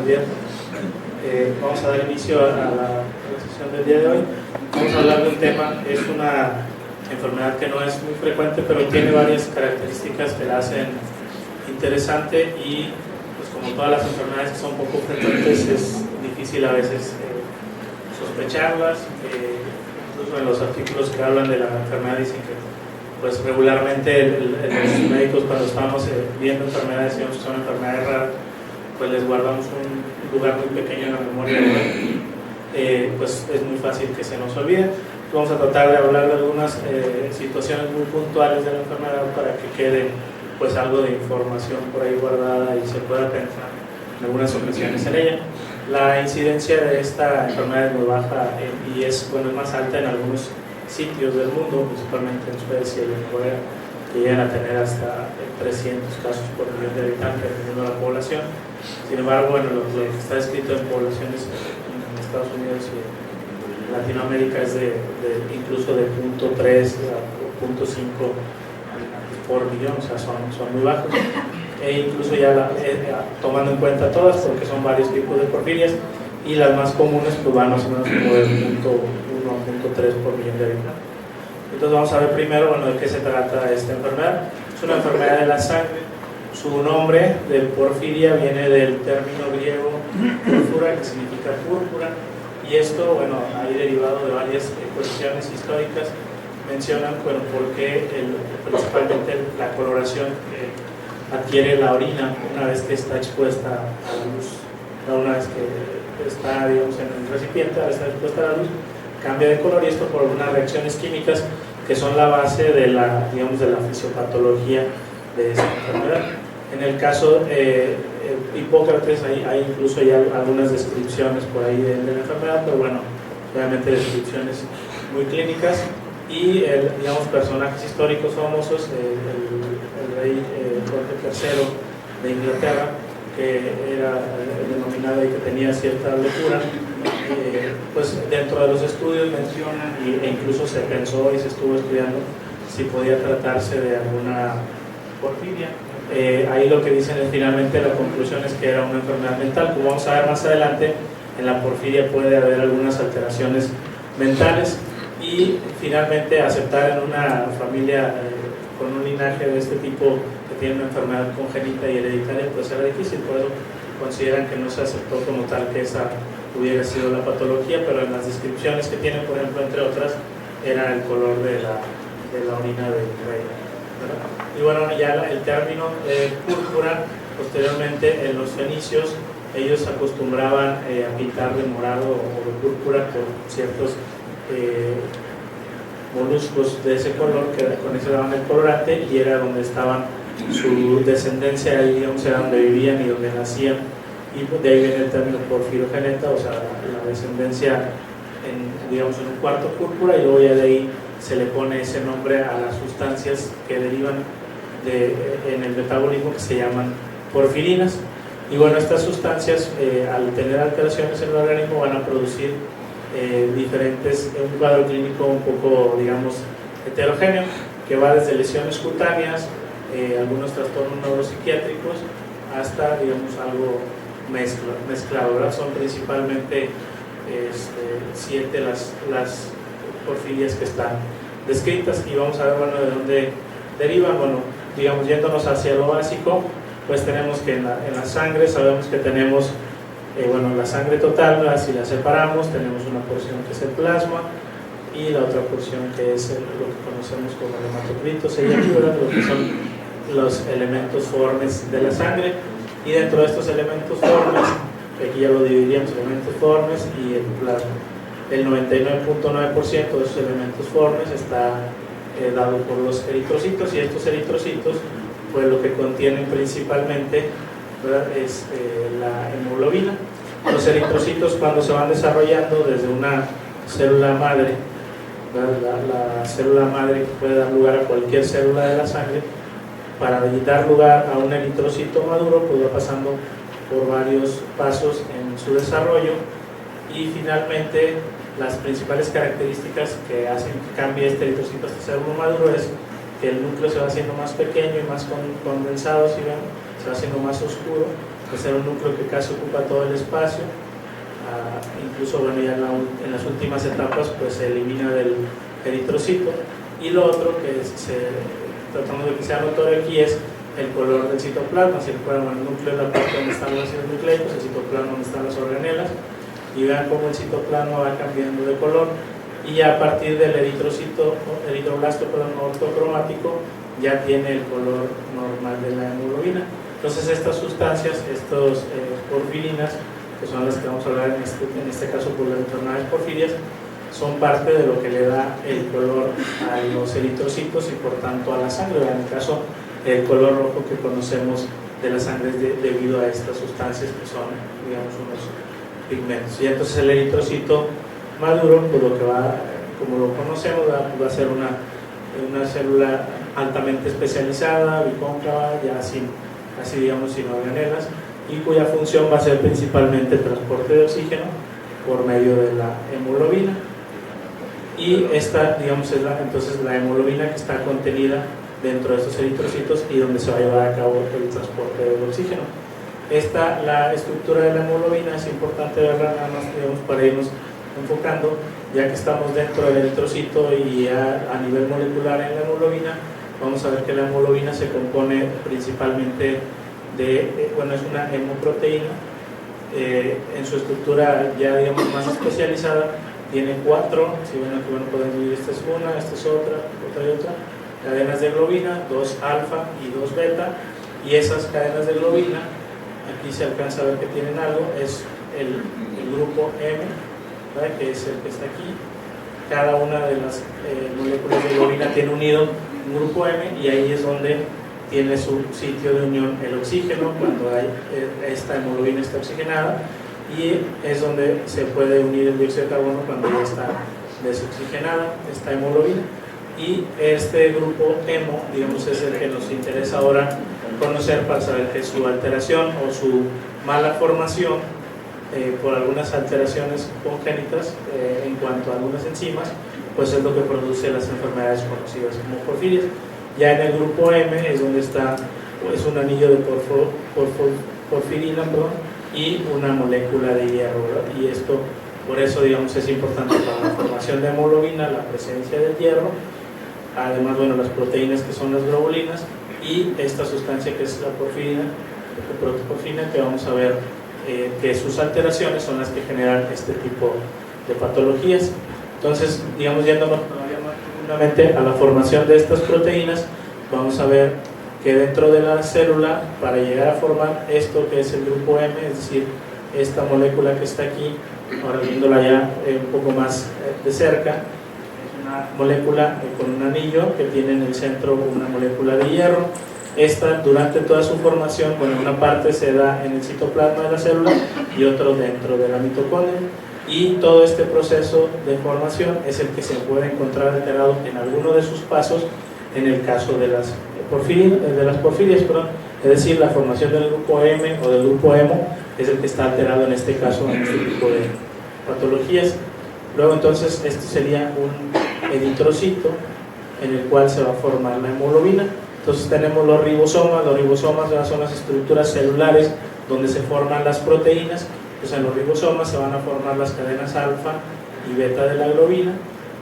Javier. Vamos a dar inicio a la sesión del día de hoy. Vamos a hablar de un tema, es una enfermedad que no es muy frecuente, pero tiene varias características que la hacen interesante y, pues como todas las enfermedades que son poco frecuentes, es difícil a veces sospecharlas. Incluso en los artículos que hablan de la enfermedad dicen que pues regularmente los médicos, cuando estamos viendo enfermedades y vemos que son enfermedades raras, pues les guardamos un lugar muy pequeño en la memoria, pues es muy fácil que se nos olvide. Vamos a tratar de hablar de algunas situaciones muy puntuales de la enfermedad para que quede pues algo de información por ahí guardada y se pueda pensar en algunas ocasiones en ella. La incidencia de esta enfermedad es muy baja y es más alta en algunos sitios del mundo, principalmente en Suecia y en Corea, que llegan a tener hasta 300 casos por millón de habitantes, dependiendo de la población. Sin embargo, lo que está escrito en poblaciones en Estados Unidos y en Latinoamérica es incluso de 0.3 o 0.5 por millón, o sea, son muy bajos. E incluso ya tomando en cuenta todas, porque son varios tipos de porfirias, y las más comunes pues van más o menos como de 0.1 a 0.3 por millón de habitantes. Entonces vamos a ver primero de qué se trata esta enfermedad. Es una enfermedad de la sangre. Su nombre de porfiria viene del término griego púrpura, que significa púrpura, y esto, hay derivado de varias cuestiones históricas. Mencionan por qué principalmente la coloración que adquiere la orina una vez que está expuesta a la luz, una vez que está, digamos, en el recipiente, al estar expuesta a la luz, cambia de color, y esto por unas reacciones químicas que son la base de la fisiopatología de esta enfermedad. En el caso Hipócrates hay incluso ya algunas descripciones por ahí de la enfermedad, pero obviamente descripciones muy clínicas. Y personajes históricos famosos, el rey Jorge III de Inglaterra, que era el denominado y que tenía cierta locura, pues dentro de los estudios mencionan, e incluso se pensó y se estuvo estudiando si podía tratarse de alguna porfiria. Ahí lo que dicen es, finalmente la conclusión es que era una enfermedad mental. Como vamos a ver más adelante, en la porfiria puede haber algunas alteraciones mentales, y finalmente aceptar en una familia con un linaje de este tipo que tiene una enfermedad congénita y hereditaria pues era difícil. Por eso consideran que no se aceptó como tal que esa hubiera sido la patología, pero en las descripciones que tienen, por ejemplo, entre otras, era el color de la orina del rey, ¿verdad? Y ya el término púrpura, posteriormente en los fenicios ellos acostumbraban a pintar de morado o de púrpura por ciertos moluscos de ese color, que con eso daban el colorante, y era donde estaban su descendencia, ahí era donde vivían y donde nacían, y de ahí viene el término porfirogeneta, o sea, la descendencia en un cuarto púrpura, y luego ya de ahí se le pone ese nombre a las sustancias que derivan en el metabolismo, que se llaman porfirinas. Y estas sustancias, al tener alteraciones en el organismo, van a producir un cuadro clínico un poco, heterogéneo, que va desde lesiones cutáneas, algunos trastornos neuropsiquiátricos, hasta, algo mezclado, ¿verdad? Son principalmente 7 las porfirias que están descritas, y vamos a ver, de dónde derivan. Yéndonos hacia lo básico, pues tenemos que en la sangre sabemos que tenemos la sangre total, si la separamos, tenemos una porción que es el plasma y la otra porción que es lo que conocemos como el hematocrito, lo que son los elementos formes de la sangre. Y dentro de estos elementos formes, aquí ya lo dividiríamos, elementos formes y el plasma. El 99.9% de esos elementos formes está dado por los eritrocitos, y estos eritrocitos, pues lo que contienen principalmente, ¿verdad?, es la hemoglobina. Los eritrocitos, cuando se van desarrollando desde una célula madre, la célula madre que puede dar lugar a cualquier célula de la sangre, para dar lugar a un eritrocito maduro, pues va pasando por varios pasos en su desarrollo, y finalmente las principales características que hacen que cambie este eritrocito hasta ser uno maduro es que el núcleo se va haciendo más pequeño y más condensado, se va haciendo más oscuro, de ser un núcleo que casi ocupa todo el espacio. Incluso bueno, ya en las últimas etapas pues se elimina del eritrocito. Y lo otro que tratamos de que sea notorio aquí es el color del citoplasma. Si recuerdan, el núcleo es la parte donde están los ácidos nucleicos, el citoplasma donde están las organelas, y vean cómo el citoplasma va cambiando de color, y a partir del eritroblasto ortocromático ya tiene el color normal de la hemoglobina. Entonces estas sustancias, estos porfirinas, que son las que vamos a hablar en este caso por las enfermedades porfirias, son parte de lo que le da el color a los eritrocitos y por tanto a la sangre. En el caso, el color rojo que conocemos de la sangre es debido a estas sustancias que son, digamos, unos pigmentos. Y entonces el eritrocito maduro, pues lo que va, como lo conocemos, va a ser una célula altamente especializada, bicóncava, ya sin organelas, y cuya función va a ser principalmente el transporte de oxígeno por medio de la hemoglobina. Y esta, digamos, es entonces la hemoglobina que está contenida dentro de estos eritrocitos y donde se va a llevar a cabo el transporte del oxígeno. La estructura de la hemoglobina es importante verla nada más, digamos, para irnos enfocando, ya que estamos dentro del eritrocito y a nivel molecular en la hemoglobina. Vamos a ver que la hemoglobina se compone principalmente es una hemoproteína. En su estructura ya, digamos, más especializada, tiene 4, si ven aquí, pueden dividir, esta es una, esta es otra y otra, cadenas de globina, 2 alfa y 2 beta, y esas cadenas de globina, aquí se alcanza a ver que tienen algo, es el grupo M, ¿verdad?, que es el que está aquí. Cada una de las moléculas de globina tiene unido un grupo M, y ahí es donde tiene su sitio de unión el oxígeno, cuando esta hemoglobina está oxigenada, y es donde se puede unir el dióxido de carbono cuando ya está desoxigenada esta hemoglobina. Y este grupo hemo, digamos, es el que nos interesa ahora conocer para saber que su alteración o su mala formación por algunas alteraciones congénitas en cuanto a algunas enzimas, pues es lo que produce las enfermedades conocidas como porfirias. Ya en el grupo M es donde está, es un anillo de porfirina, y una molécula de hierro, ¿verdad? Y esto, por eso, digamos, es importante para la formación de hemoglobina la presencia del hierro. Además, bueno, las proteínas que son las globulinas y esta sustancia que es la porfirina, que vamos a ver que sus alteraciones son las que generan este tipo de patologías. Entonces, digamos, yéndonos todavía más profundamente a la formación de estas proteínas, vamos a ver que dentro de la célula, para llegar a formar esto que es el grupo M, es decir, esta molécula que está aquí, ahora viéndola ya un poco más de cerca, es una molécula con un anillo que tiene en el centro una molécula de hierro. Esta, durante toda su formación, bueno, una parte se da en el citoplasma de la célula y otro dentro de la mitocondria, y todo este proceso de formación es el que se puede encontrar alterado en alguno de sus pasos en el caso de las porfirias, es decir, la formación del grupo M o del grupo hemo es el que está alterado en este caso en este tipo de patologías. Luego, entonces, este sería un eritrocito en el cual se va a formar la hemoglobina. Entonces tenemos los ribosomas son las estructuras celulares donde se forman las proteínas. Pues en los ribosomas se van a formar las cadenas alfa y beta de la globina,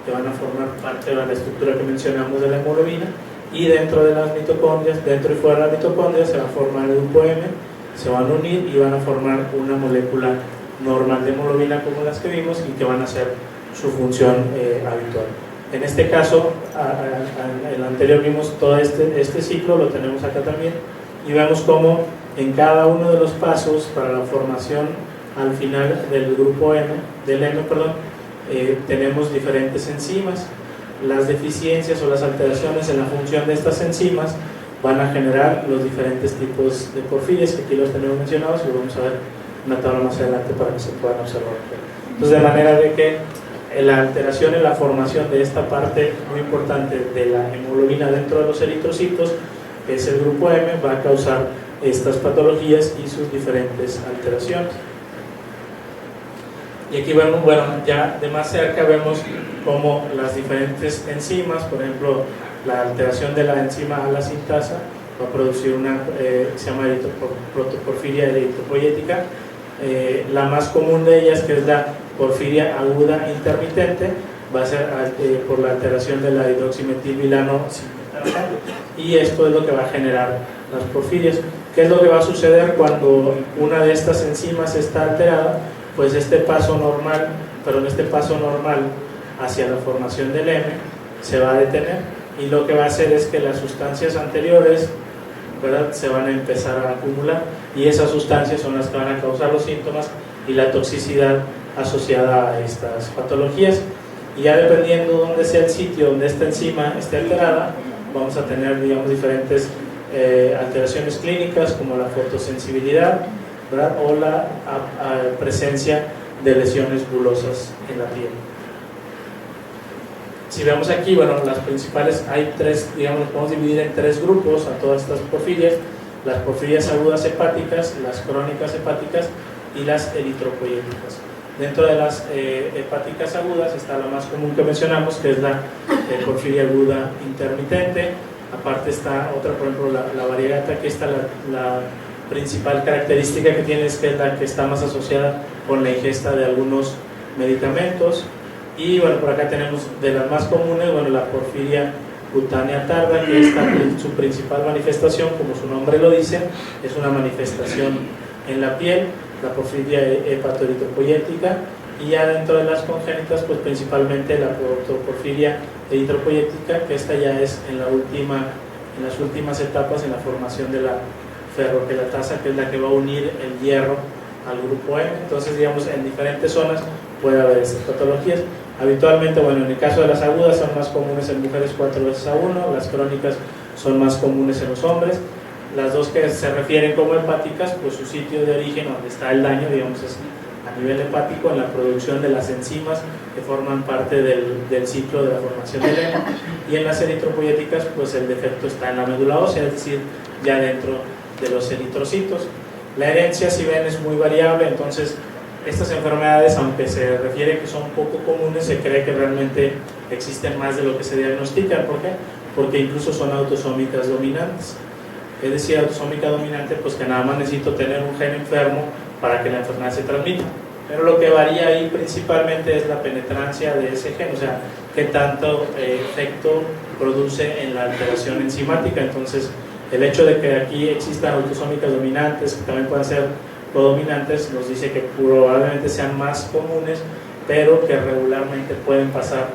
que van a formar parte de la estructura que mencionamos de la hemoglobina, y dentro de las mitocondrias, dentro y fuera de la mitocondria, se va a formar el grupo M, se van a unir y van a formar una molécula normal de hemoglobina como las que vimos, y que van a hacer su función habitual. En este caso, en el anterior vimos todo este ciclo, lo tenemos acá también, y vemos cómo en cada uno de los pasos para la formación al final del grupo M, tenemos diferentes enzimas. Las deficiencias o las alteraciones en la función de estas enzimas van a generar los diferentes tipos de porfirias, que aquí los tenemos mencionados y lo vamos a ver en una tabla más adelante para que se puedan observar. Entonces, de manera de que la alteración en la formación de esta parte muy importante de la hemoglobina dentro de los eritrocitos, que es el grupo M, va a causar estas patologías y sus diferentes alteraciones. Y aquí vemos, bueno, ya de más cerca vemos cómo las diferentes enzimas, por ejemplo, la alteración de la enzima a la sintasa, va a producir una que se llama protoporfiria eritropoyética. La más común de ellas, que es la porfiria aguda intermitente, va a ser por la alteración de la hidroximetilvilano, y esto es lo que va a generar las porfirias. ¿Qué es lo que va a suceder cuando una de estas enzimas está alterada? Pues este paso normal hacia la formación del M se va a detener, y lo que va a hacer es que las sustancias anteriores, ¿verdad?, se van a empezar a acumular, y esas sustancias son las que van a causar los síntomas y la toxicidad asociada a estas patologías. Y ya dependiendo dónde sea el sitio donde esta enzima esté alterada, vamos a tener, digamos, diferentes alteraciones clínicas, como la fotosensibilidad, ¿verdad?, o la presencia de lesiones bulosas en la piel. Si vemos aquí, bueno, las principales, hay tres, digamos, podemos dividir en tres grupos a todas estas porfirias: las porfirias agudas hepáticas, las crónicas hepáticas y las eritropoyéticas. Dentro de las hepáticas agudas está la más común que mencionamos, que es la porfiria aguda intermitente. Aparte está otra, por ejemplo, la variegata, que está la principal característica que tiene es que es la que está más asociada con la ingesta de algunos medicamentos. Y bueno, por acá tenemos de las más comunes, bueno, la porfiria cutánea tarda, que está su principal manifestación, como su nombre lo dice, es una manifestación en la piel. La porfiria hepatoeritropoyética, y ya dentro de las congénitas, pues principalmente la protoporfiria eritropoyética, que esta ya es en las últimas etapas en la formación de la ferroquelatasa, que es la que va a unir el hierro al grupo M. Entonces, digamos, en diferentes zonas puede haber estas patologías. Habitualmente, bueno, en el caso de las agudas son más comunes en mujeres 4:1, las crónicas son más comunes en los hombres. Las dos que se refieren como hepáticas, pues su sitio de origen, donde está el daño, digamos, es a nivel hepático, en la producción de las enzimas que forman parte del ciclo de la formación del hemo. Y en las eritropoyéticas, pues el defecto está en la médula ósea, es decir, ya dentro de los eritrocitos. La herencia, si ven, es muy variable. Entonces estas enfermedades, aunque se refiere que son poco comunes, se cree que realmente existen más de lo que se diagnostican. ¿Por qué? Porque incluso son autosómicas dominantes. Es decir, autosómica dominante, pues que nada más necesito tener un gen enfermo para que la enfermedad se transmita. Pero lo que varía ahí principalmente es la penetrancia de ese gen, o sea, qué tanto efecto produce en la alteración enzimática. Entonces, el hecho de que aquí existan autosómicas dominantes, que también puedan ser codominantes, nos dice que probablemente sean más comunes, pero que regularmente pueden pasar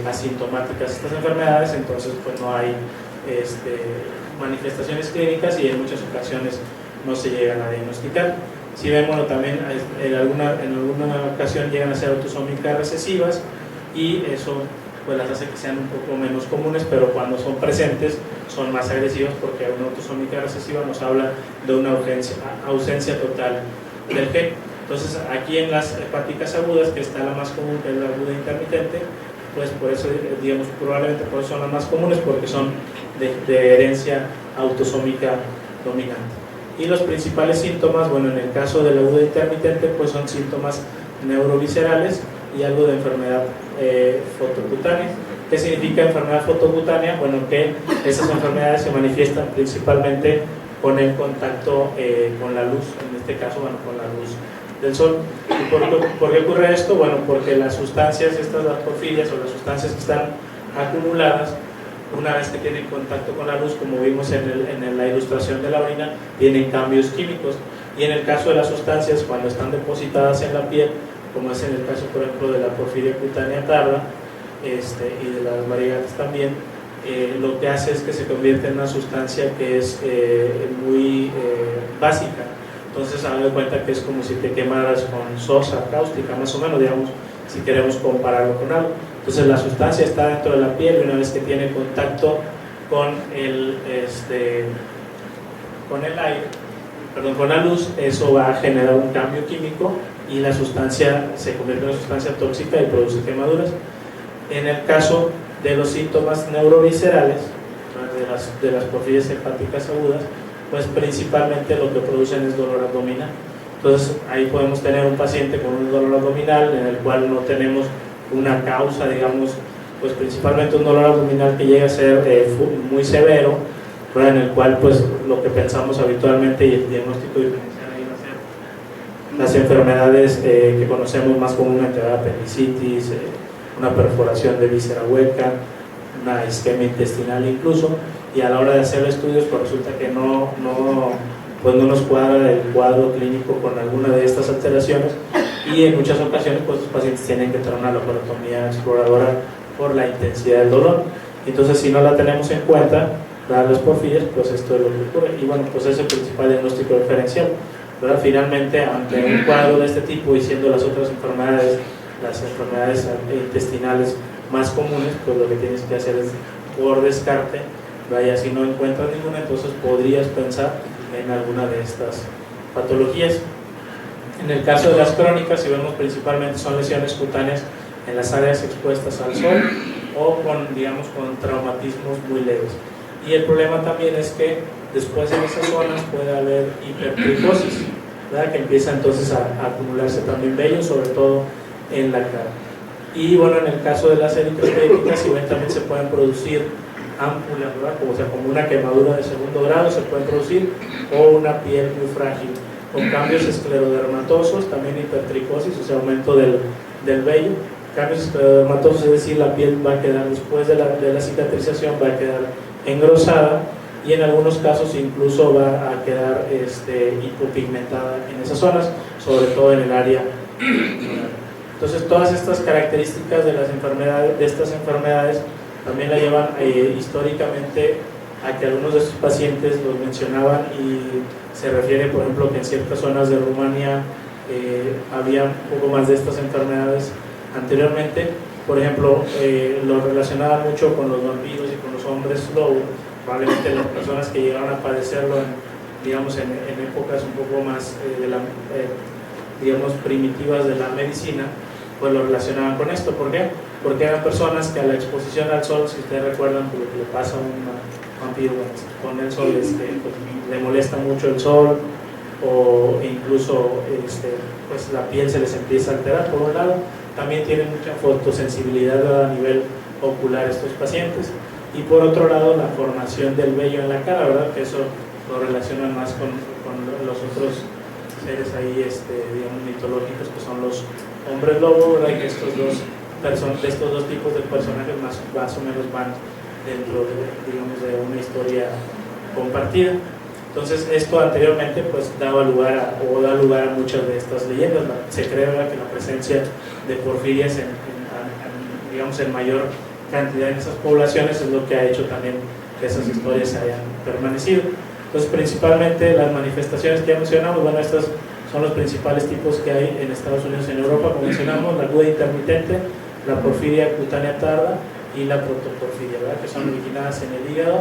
asintomáticas estas enfermedades. Entonces, pues no hay manifestaciones clínicas, y en muchas ocasiones no se llegan a diagnosticar. Si vemos, también en alguna ocasión llegan a ser autosómicas recesivas, y eso pues las hace que sean un poco menos comunes, pero cuando son presentes son más agresivas, porque una autosómica recesiva nos habla de una ausencia total del gen. Entonces, aquí en las hepáticas agudas, que está la más común, que es la aguda intermitente, pues por eso, digamos, probablemente por eso son las más comunes, porque son de herencia autosómica dominante. Y los principales síntomas, bueno, en el caso de la aguda intermitente, pues son síntomas neuroviscerales y algo de enfermedad fotocutánea. ¿Qué significa enfermedad fotocutánea? Bueno, que esas enfermedades se manifiestan principalmente con el contacto con la luz, en este caso, bueno, con la luz del sol. ¿Y por qué ocurre esto? Bueno, porque las sustancias, las porfirias, o las sustancias que están acumuladas, una vez que tienen contacto con la luz, como vimos en la ilustración de la orina, tienen cambios químicos. Y en el caso de las sustancias, cuando están depositadas en la piel, como es en el caso, por ejemplo, de la porfiria cutánea tarda, y de las variegatas también, lo que hace es que se convierte en una sustancia que es muy básica. Entonces, hagan de cuenta que es como si te quemaras con sosa cáustica, más o menos, digamos, si queremos compararlo con algo. Entonces, la sustancia está dentro de la piel, y una vez que tiene contacto con con la luz, eso va a generar un cambio químico, y la sustancia se convierte en una sustancia tóxica y produce quemaduras. En el caso de los síntomas neuroviscerales, de las porfirias hepáticas agudas, pues principalmente lo que producen es dolor abdominal. Entonces, ahí podemos tener un paciente con un dolor abdominal en el cual no tenemos una causa, digamos, pues principalmente un dolor abdominal que llega a ser muy severo, ¿verdad? En el cual pues lo que pensamos habitualmente y el diagnóstico diferencial ahí va a ser las enfermedades que conocemos más comúnmente, ¿verdad? Apendicitis, una perforación de víscera hueca, una isquemia intestinal incluso, y a la hora de hacer estudios pues resulta que no nos cuadra el cuadro clínico con alguna de estas alteraciones, y en muchas ocasiones pues los pacientes tienen que tener una laparotomía exploradora por la intensidad del dolor. Entonces, si no la tenemos en cuenta, las porfirias, pues esto es lo que ocurre. Y bueno, pues es el principal diagnóstico diferencial, ¿verdad? Finalmente, ante un cuadro de este tipo y siendo las otras enfermedades, las enfermedades intestinales más comunes, pues lo que tienes que hacer es, por descarte, vaya, si no encuentras ninguna, entonces podrías pensar en alguna de estas patologías. En el caso de las crónicas, si vemos, principalmente son lesiones cutáneas en las áreas expuestas al sol o con, digamos, con traumatismos muy leves. Y el problema también es que después en esas zonas puede haber hipertricosis, ¿verdad? Que empieza entonces a acumularse también vello, sobre todo en la cara. Y bueno, en el caso de las eritropoieticas, si ven, también se pueden producir ámpulas, ¿verdad? Como una quemadura de segundo grado se pueden producir, o una piel muy frágil, con cambios esclerodermatosos, también hipertricosis, o sea, aumento del vello, cambios esclerodermatosos, es decir, la piel va a quedar, después de la cicatrización, va a quedar engrosada, y en algunos casos incluso va a quedar hipopigmentada en esas zonas, sobre todo en el área. Entonces, todas estas características de estas enfermedades también la llevan históricamente a que algunos de estos pacientes los mencionaban, y se refiere, por ejemplo, que en ciertas zonas de Rumania había un poco más de estas enfermedades anteriormente. Por ejemplo, lo relacionaban mucho con los vampiros y con los hombres lobo. Probablemente las personas que llegaron a padecerlo digamos, en épocas un poco más digamos, primitivas de la medicina, pues lo relacionaban con esto. ¿Por qué? Porque eran personas que a la exposición al sol, si ustedes recuerdan, pues lo que le pasa a un vampiro con el sol, pues le molesta mucho el sol, o incluso pues la piel se les empieza a alterar, por un lado. También tienen mucha fotosensibilidad a nivel ocular estos pacientes, y por otro lado la formación del vello en la cara, ¿verdad? Que eso lo relacionan más con los otros seres ahí, digamos, mitológicos, que son los hombres lobo, ¿verdad? Y que estos dos tipos de personajes más o menos van dentro de una historia compartida. Entonces, esto anteriormente pues da lugar a muchas de estas leyendas. Se cree, ¿verdad?, que la presencia de porfirias digamos, en mayor cantidad en esas poblaciones es lo que ha hecho también que esas historias hayan permanecido. Entonces, principalmente las manifestaciones que ya mencionamos, bueno, estas son los principales tipos que hay en Estados Unidos y en Europa, como mencionamos: la aguda intermitente, la porfiria cutánea tarda y la protoporfiria, ¿verdad?, que son originadas en el hígado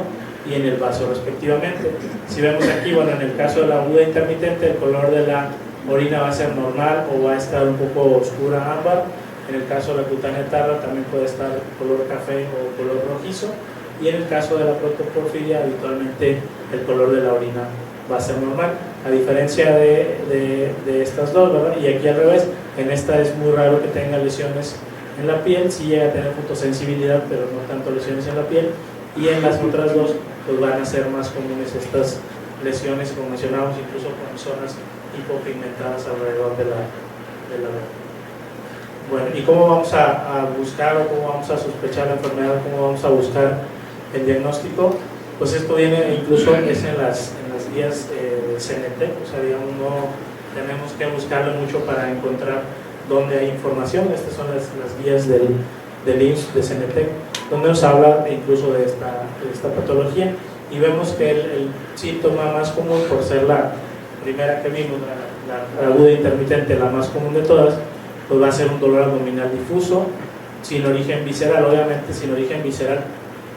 y en el vaso respectivamente. Si vemos aquí, bueno, en el caso de la aguda intermitente, el color de la orina va a ser normal o va a estar un poco oscura ámbar. En el caso de la cutánea tarda también puede estar color café o color rojizo, y en el caso de la protoporfiria habitualmente el color de la orina va a ser normal, a diferencia de estas dos, ¿verdad? Y aquí al revés, en esta es muy raro que tenga lesiones en la piel, sí llega a tener fotosensibilidad, pero no tanto lesiones en la piel, y en las otras dos pues van a ser más comunes estas lesiones, como mencionamos, incluso con zonas hipopigmentadas alrededor de la boca. Bueno, ¿y cómo vamos a buscar, o cómo vamos a sospechar la enfermedad, cómo vamos a buscar el diagnóstico? Pues esto viene, incluso es en las guías del CNT, o sea, digamos, no tenemos que buscarlo mucho para encontrar dónde hay información. Estas son las guías del IMSS, de CNT, donde nos habla incluso de esta patología, y vemos que el síntoma más común, por ser la primera que vimos, la aguda intermitente, la más común de todas, pues va a ser un dolor abdominal difuso, sin origen visceral. Obviamente, sin origen visceral,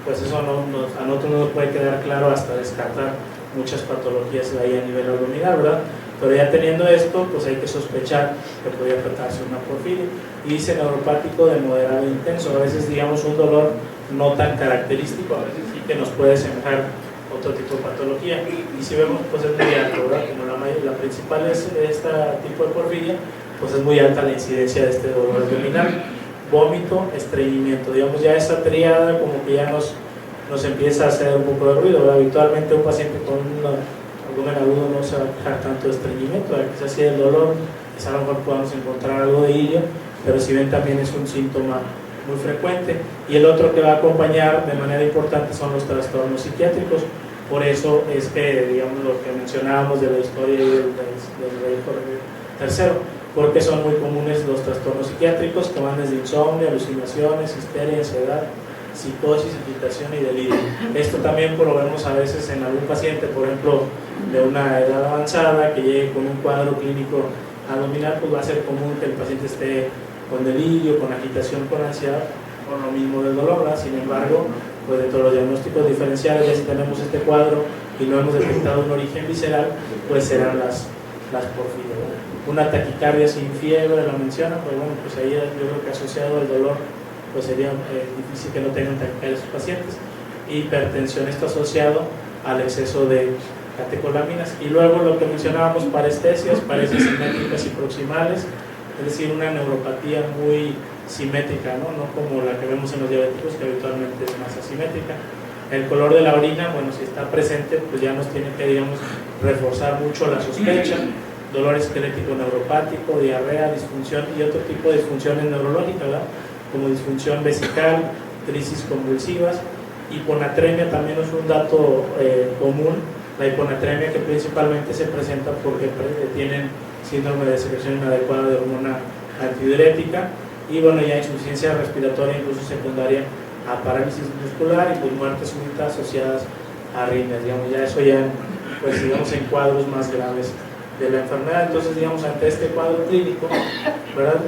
pues eso a nosotros no nos puede quedar claro hasta descartar muchas patologías ahí a nivel abdominal, ¿verdad? Pero ya teniendo esto, pues hay que sospechar que podría tratarse una porfiria. Y dice neuropático de moderado a intenso, a veces, digamos, un dolor no tan característico, a veces sí que nos puede semejar otro tipo de patología. Y si vemos, pues es muy alto, ¿verdad? Como la principal es este tipo de porfiria, pues es muy alta la incidencia de este dolor abdominal. Vómito, estreñimiento, digamos, ya esta triada como que ya nos nos empieza a hacer un poco de ruido. Habitualmente un paciente con un abdomen agudo no se va a quejar tanto de estreñimiento, quizás sí el dolor, quizás a lo mejor podamos encontrar algo de hillo, pero si ven también es un síntoma muy frecuente. Y el otro que va a acompañar de manera importante son los trastornos psiquiátricos. Por eso es que, digamos, lo que mencionábamos de la historia del rey Jorge III, porque son muy comunes los trastornos psiquiátricos que van desde insomnio, alucinaciones, histeria, ansiedad, psicosis, agitación y delirio. Esto también lo vemos a veces en algún paciente, por ejemplo, de una edad avanzada que llegue con un cuadro clínico abdominal, pues va a ser común que el paciente esté con delirio, con agitación, con ansiedad, con lo mismo del dolor, ¿verdad? Sin embargo, pues dentro de los diagnósticos diferenciales, ya si tenemos este cuadro y no hemos detectado un origen visceral, pues serán las porfirias, ¿verdad? Una taquicardia sin fiebre, lo mencionan, pues bueno, pues ahí yo creo que asociado al dolor, pues sería difícil que no tengan taquicardia sus pacientes. Hipertensión está asociado al exceso de catecolaminas. Y luego lo que mencionábamos, parestesias, paredes simétricas y proximales, es decir, una neuropatía muy simétrica, ¿no? No como la que vemos en los diabéticos, que habitualmente es más asimétrica. El color de la orina, bueno, si está presente, pues ya nos tiene que, digamos, reforzar mucho la sospecha. Dolor esquelético neuropático, diarrea, disfunción y otro tipo de disfunciones neurológicas, ¿verdad? Como disfunción vesical, crisis convulsivas. Hiponatremia también es un dato común. La hiponatremia que principalmente se presenta porque tienen síndrome de secreción inadecuada de hormona antidiurética y bueno, ya insuficiencia respiratoria incluso secundaria a parálisis muscular y pues muertes súbitas asociadas a arritmias, digamos, ya eso ya pues digamos en cuadros más graves de la enfermedad. Entonces, digamos, ante este cuadro clínico, ¿verdad?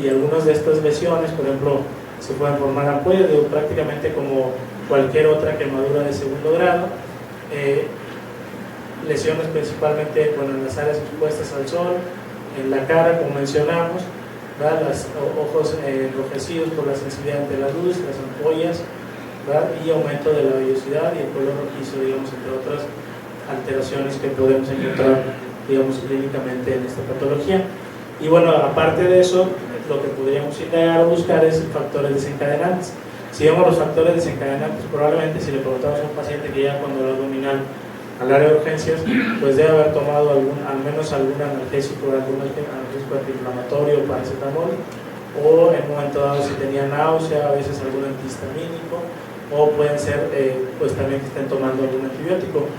Y algunas de estas lesiones, por ejemplo, se pueden formar ampollas, prácticamente como cualquier otra quemadura de segundo grado. Lesiones principalmente, bueno, en las áreas expuestas al sol, en la cara, como mencionamos, ¿verdad? Los ojos enrojecidos por la sensibilidad ante la luz, las ampollas, ¿verdad? Y aumento de la vellosidad y el color rojizo, digamos, entre otras alteraciones que podemos encontrar, digamos, clínicamente en esta patología. Y bueno, aparte de eso, lo que podríamos indagar o buscar es factores desencadenantes. Si vemos los factores desencadenantes, probablemente si le preguntamos a un paciente que ya cuando lo abdominal al área de urgencias, pues debe haber tomado al menos algún analgésico antiinflamatorio, paracetamol, o en un momento dado si tenía náusea, a veces algún antihistamínico, o pueden ser pues también que estén tomando algún antibiótico.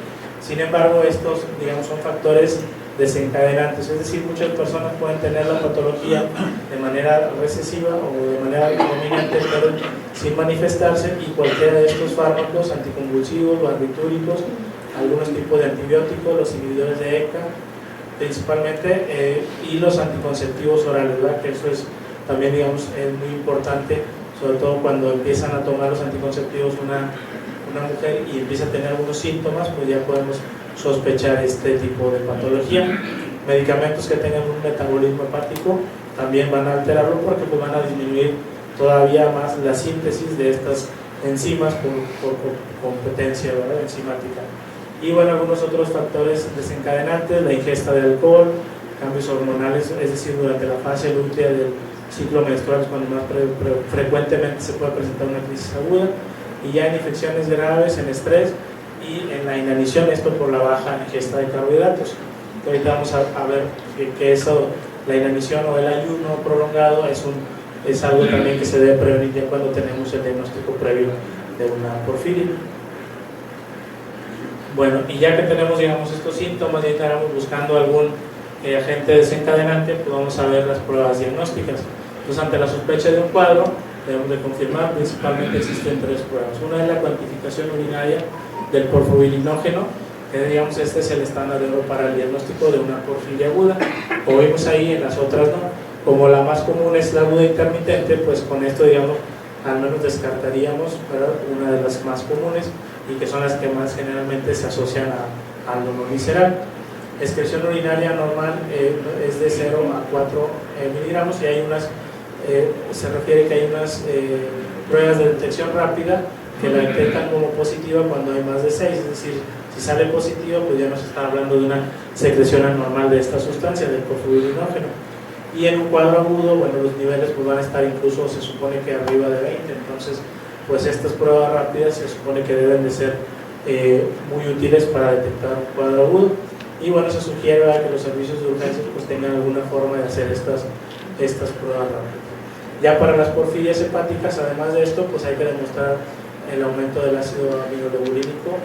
Sin embargo, estos, digamos, son factores desencadenantes, es decir, muchas personas pueden tener la patología de manera recesiva o de manera dominante, pero sin manifestarse, y cualquiera de estos fármacos anticonvulsivos, barbitúricos, algunos tipos de antibióticos, los inhibidores de ECA principalmente, y los anticonceptivos orales, ¿verdad? Que eso es también, digamos, es muy importante, sobre todo cuando empiezan a tomar los anticonceptivos una mujer y empieza a tener algunos síntomas, pues ya podemos sospechar este tipo de patología. Medicamentos que tengan un metabolismo hepático también van a alterarlo porque pues van a disminuir todavía más la síntesis de estas enzimas por competencia, ¿verdad? Enzimática. Y bueno, algunos otros factores desencadenantes, la ingesta de alcohol, cambios hormonales, es decir, durante la fase lútea del ciclo menstrual es cuando más frecuentemente se puede presentar una crisis aguda, y ya en infecciones graves, en estrés y en la inanición, esto por la baja ingesta de carbohidratos. Ahorita vamos a ver que eso, la inanición o el ayuno prolongado es algo también que se debe prevenir ya cuando tenemos el diagnóstico previo de una porfiria. Bueno, y ya que tenemos, digamos, estos síntomas y estaremos buscando algún agente desencadenante, pues vamos a ver las pruebas diagnósticas. Entonces, ante la sospecha de un cuadro, debemos de confirmar, principalmente existen tres pruebas. Una es la cuantificación urinaria del porfobirinógeno, que digamos este es el estándar de oro para el diagnóstico de una porfiria aguda. Como vimos ahí, en las otras no. Como la más común es la aguda intermitente, pues con esto, digamos, al menos descartaríamos, ¿verdad?, una de las más comunes y que son las que más generalmente se asocian al dolor visceral. Excreción urinaria normal es de 0 a 4 miligramos, y hay unas, se refiere que hay unas pruebas de detección rápida que la detectan como positiva cuando hay más de 6, es decir, si sale positivo, pues ya nos está hablando de una secreción anormal de esta sustancia, del porfobirinógeno. Y en un cuadro agudo, bueno, los niveles pues van a estar incluso, se supone que arriba de 20, entonces pues estas pruebas rápidas se supone que deben de ser muy útiles para detectar un cuadro agudo. Y bueno, se sugiere que los servicios de urgencias pues tengan alguna forma de hacer estas pruebas rápidas. Ya para las porfirias hepáticas, además de esto, pues hay que demostrar el aumento del ácido aminoleurínico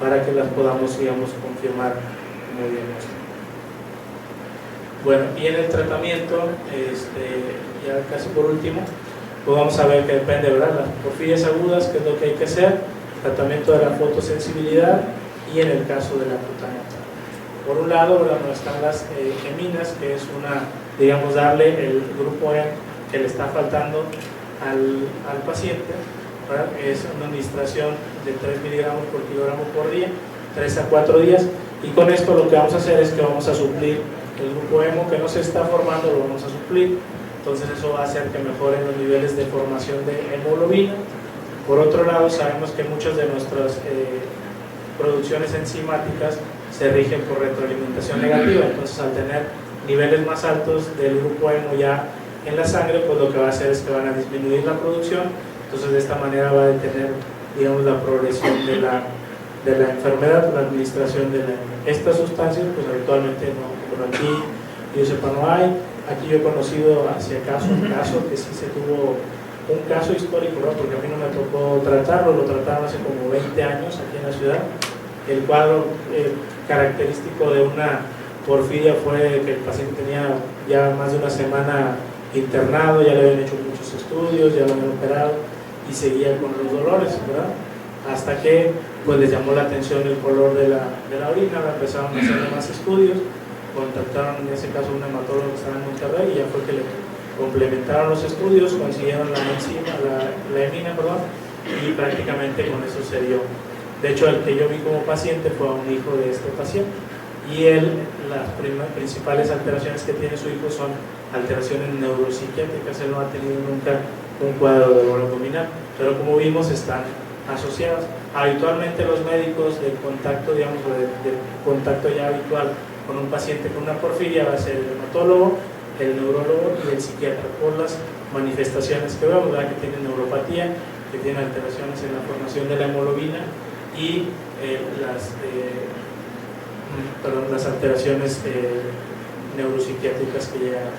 para que las podamos, digamos, confirmar muy bien esto. Bueno, y en el tratamiento, ya casi por último, pues vamos a ver que depende, ¿verdad? Las porfirias agudas, qué es lo que hay que hacer, tratamiento de la fotosensibilidad y en el caso de la cutánea. Por un lado, ¿verdad?, están las heminas, que es digamos, darle el grupo E que le está faltando al paciente, ¿verdad? Es una administración de 3 miligramos por kilogramo por día, 3 a 4 días, y con esto lo que vamos a hacer es que vamos a suplir el grupo hemo que no se está formando, lo vamos a suplir. Entonces eso va a hacer que mejoren los niveles de formación de hemoglobina. Por otro lado, sabemos que muchas de nuestras producciones enzimáticas se rigen por retroalimentación negativa, entonces al tener niveles más altos del grupo hemo ya en la sangre, pues lo que va a hacer es que van a disminuir la producción, entonces de esta manera va a detener, digamos, la progresión de la enfermedad, la administración de estas sustancias, pues habitualmente no, pero aquí yo sepa no hay. Aquí yo he conocido hacia acaso un caso que sí se tuvo un caso histórico, ¿no? Porque a mí no me tocó tratarlo, lo trataron hace como 20 años aquí en la ciudad. El cuadro característico de una porfiria fue que el paciente tenía ya más de una semana internado, ya le habían hecho muchos estudios, ya lo habían operado y seguía con los dolores, ¿verdad? Hasta que pues les llamó la atención el color de la orina, empezaron a hacer más estudios, contactaron en ese caso a un hematólogo que estaba en Monterrey y ya fue que le complementaron los estudios, consiguieron la hemina, y prácticamente con eso se dio. De hecho, el que yo vi como paciente fue a un hijo de este paciente y las principales alteraciones que tiene su hijo son alteraciones neuropsiquiátricas. Él no ha tenido nunca un cuadro de dolor abdominal, pero como vimos están asociadas. Habitualmente los médicos de contacto, digamos, de contacto ya habitual con un paciente con una porfiria va a ser el hematólogo, el neurólogo y el psiquiatra, por las manifestaciones que vemos, ¿verdad? Que tienen neuropatía, que tienen alteraciones en la formación de la hemoglobina y las alteraciones neuropsiquiátricas que llegan.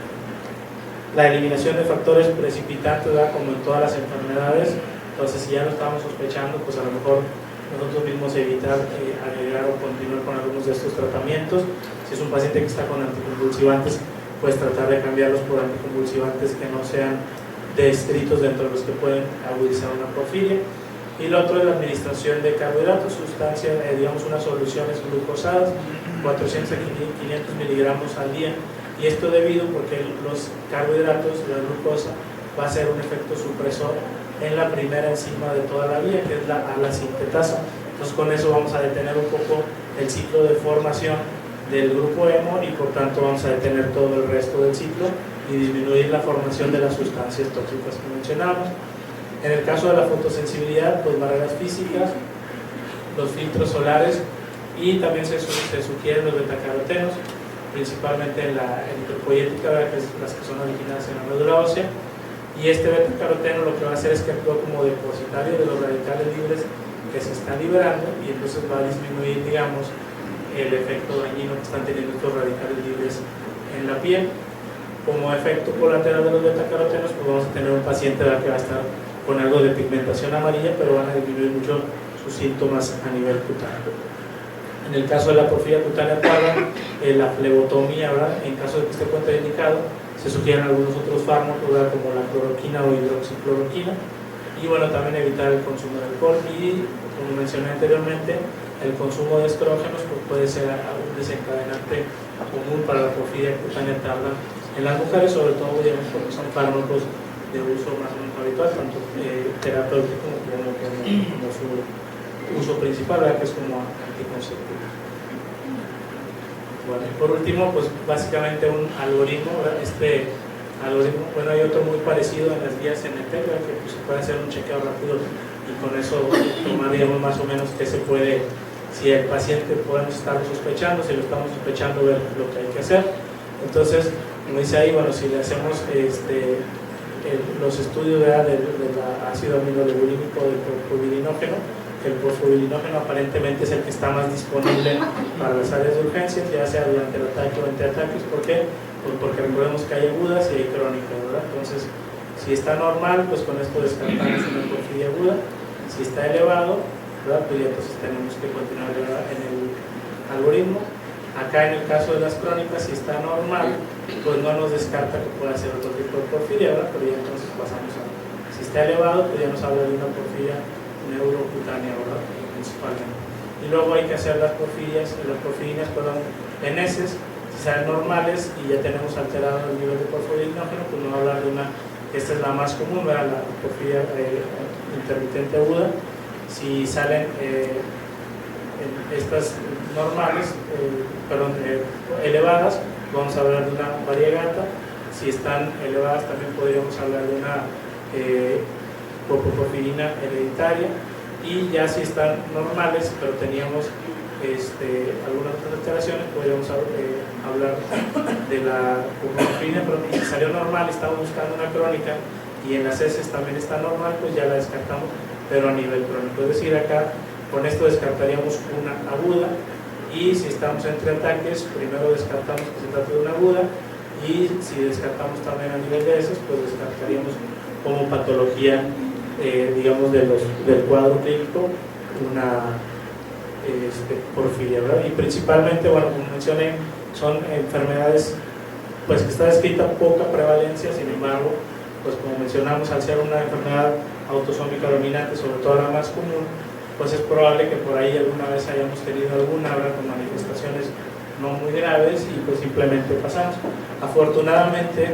La eliminación de factores precipitantes, ¿verdad?, como en todas las enfermedades. Entonces, si ya lo estamos sospechando, pues a lo mejor nosotros mismos evitar agregar o continuar con algunos de estos tratamientos. Si es un paciente que está con anticonvulsivantes, pues tratar de cambiarlos por anticonvulsivantes que no sean descritos dentro de los que pueden agudizar una porfiria. Y lo otro es la administración de carbohidratos, sustancias, digamos unas soluciones glucosadas, 400 a 500 miligramos al día. Y esto debido porque los carbohidratos, la glucosa, va a ser un efecto supresor en la primera enzima de toda la vía, que es la sintetasa. Entonces con eso vamos a detener un poco el ciclo de formación del grupo hemo y por tanto vamos a detener todo el resto del ciclo y disminuir la formación de las sustancias tóxicas que mencionamos. En el caso de la fotosensibilidad, pues barreras físicas, los filtros solares y también se sugieren los betacarotenos, principalmente en la eritropoyética, que es las que son originadas en la médula ósea. Y este betacaroteno lo que va a hacer es que actúa como depositario de los radicales libres que se están liberando y entonces va a disminuir, digamos, el efecto dañino que están teniendo estos radicales libres en la piel. Como efecto colateral de los betacarotenos, pues vamos a tener un paciente que va a estar con algo de pigmentación amarilla, pero van a disminuir mucho sus síntomas a nivel cutáneo. En el caso de la porfiria cutánea parda, la flebotomía, ¿verdad?, en caso de que esté contraindicado, se sugieren algunos otros fármacos, ¿verdad?, como la cloroquina o hidroxicloroquina, y bueno, también evitar el consumo de alcohol y, como mencioné anteriormente, el consumo de estrógenos pues puede ser un desencadenante común para la porfiria cutánea tarda en las mujeres, sobre todo, digamos, porque son fármacos de uso más o menos habitual, tanto terapéutico como su uso principal, ¿verdad?, que es como anticonceptivo. Bueno, y por último, pues básicamente un algoritmo, ¿verdad? Este algoritmo, bueno, hay otro muy parecido en las guías NT, ¿verdad?, que pues, se puede hacer un chequeo rápido y con eso tomar, digamos, más o menos qué se puede, si el paciente podemos estar sospechando, si lo estamos sospechando, ver lo que hay que hacer. Entonces, como dice ahí, bueno, si le hacemos los estudios del ácido amiloleburínico del porfobirinógeno, que el porfobirinógeno aparentemente es el que está más disponible para las áreas de urgencias, ya sea durante el ataque o entre ataques. ¿Por qué? Pues porque recordemos que hay agudas y hay crónicas, ¿verdad? Entonces, si está normal, pues con esto descartamos una porfiria aguda. Si está elevado, ¿verdad? Pues ya entonces tenemos que continuar en el algoritmo. Acá en el caso de las crónicas, si está normal, pues no nos descarta que pueda ser otro tipo de porfiria, ¿verdad? Pero ya entonces pasamos a, si está elevado, pues ya nos habla de una porfiria neurocutánea, ¿verdad? Principalmente. Y luego hay que hacer las porfirinas, en heces. Si salen normales y ya tenemos alterado el nivel de porfobirinógeno, pues nos va a hablar de una, esta es la más común, ¿verdad? La porfiria intermitente aguda. Si salen estas normales, elevadas, vamos a hablar de una variegata. Si están elevadas, también podríamos hablar de una porfirina hereditaria. Y ya si están normales, pero teníamos algunas otras alteraciones, podríamos hablar de la porfirina, pero si salió normal, estamos buscando una crónica y en las heces también está normal, pues ya la descartamos, pero a nivel crónico. Es decir, acá con esto descartaríamos una aguda, y si estamos entre ataques, primero descartamos que se trata de una aguda, y si descartamos también a nivel de heces, pues descartaríamos como patología, digamos, del cuadro clínico, una porfiria, ¿verdad? Y principalmente, bueno, como mencioné, son enfermedades pues que está descrita poca prevalencia. Sin embargo, pues como mencionamos, al ser una enfermedad autosómica dominante, sobre todo la más común, pues es probable que por ahí alguna vez hayamos tenido alguna, ¿verdad?, con manifestaciones no muy graves, y pues simplemente pasamos. Afortunadamente,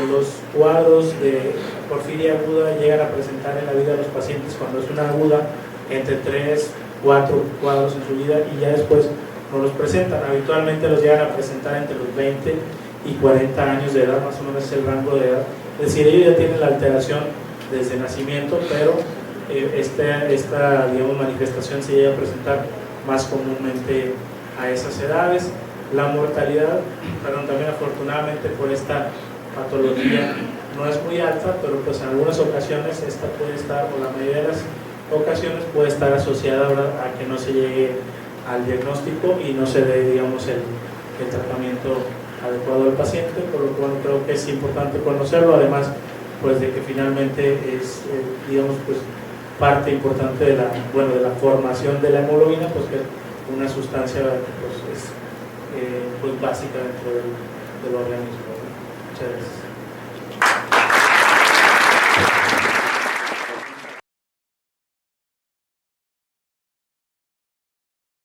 los cuadros de porfiria aguda llegan a presentar en la vida de los pacientes, cuando es una aguda, entre 3, 4 cuadros en su vida, y ya después no los presentan. Habitualmente los llegan a presentar entre los 20 y 40 años de edad, más o menos es el rango de edad. Es decir, ellos ya tienen la alteración desde nacimiento, pero esta digamos, manifestación se llega a presentar más comúnmente a esas edades. La mortalidad, también afortunadamente por esta patología no es muy alta, pero pues en algunas ocasiones esta puede estar, o la mayoría de las ocasiones puede estar asociada a que no se llegue al diagnóstico y no se dé, digamos, el tratamiento adecuado al paciente, por lo cual creo que es importante conocerlo, además pues de que finalmente es digamos, pues parte importante de la formación de la hemoglobina, pues que es una sustancia pues, es pues básica dentro del organismo. Muchas gracias.